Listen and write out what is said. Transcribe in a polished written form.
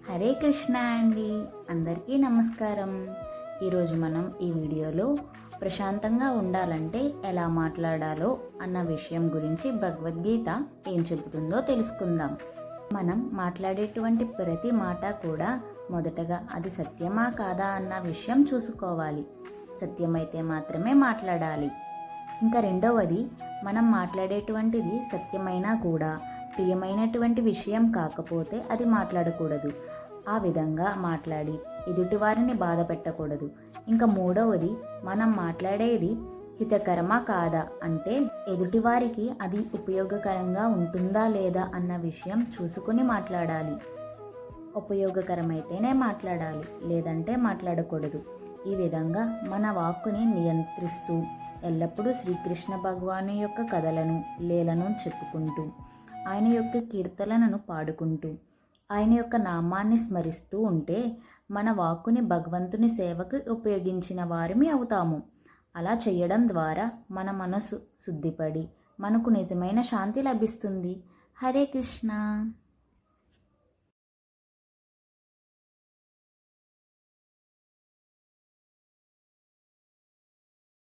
హరే కృష్ణ అండి. అందరికీ నమస్కారం. ఈరోజు మనం ఈ వీడియోలో ప్రశాంతంగా ఉండాలంటే ఎలా మాట్లాడాలో అన్న విషయం గురించి భగవద్గీత ఏం చెబుతుందో తెలుసుకుందాం. మనం మాట్లాడేటువంటి ప్రతి మాట కూడా మొదటగా అది సత్యమా కాదా అన్న విషయం చూసుకోవాలి. సత్యమైతే మాత్రమే మాట్లాడాలి. ఇంకా రెండవది, మనం మాట్లాడేటువంటిది సత్యమైనా కూడా ప్రియమైనటువంటి విషయం కాకపోతే అది మాట్లాడకూడదు. ఆ విధంగా మాట్లాడి ఎదుటివారిని బాధ పెట్టకూడదు. ఇంకా మూడవది, మనం మాట్లాడేది హితకరమా కాదా అంటే ఎదుటివారికి అది ఉపయోగకరంగా ఉంటుందా లేదా అన్న విషయం చూసుకుని మాట్లాడాలి. ఉపయోగకరమైతేనే మాట్లాడాలి, లేదంటే మాట్లాడకూడదు. ఈ విధంగా మన వాక్కుని నియంత్రిస్తూ ఎల్లప్పుడూ శ్రీకృష్ణ భగవాను యొక్క కథలను లీలను చెప్పుకుంటూ ఆయన యొక్క కీర్తనలను పాడుకుంటూ ఆయన యొక్క నామాన్ని స్మరిస్తూ ఉంటే మన వాక్కుని భగవంతుని సేవకు ఉపయోగించిన వారిమి అవుతాము. అలా చేయడం ద్వారా మన మనసు శుద్ధిపడి మనకు నిజమైన శాంతి లభిస్తుంది. హరే కృష్ణ.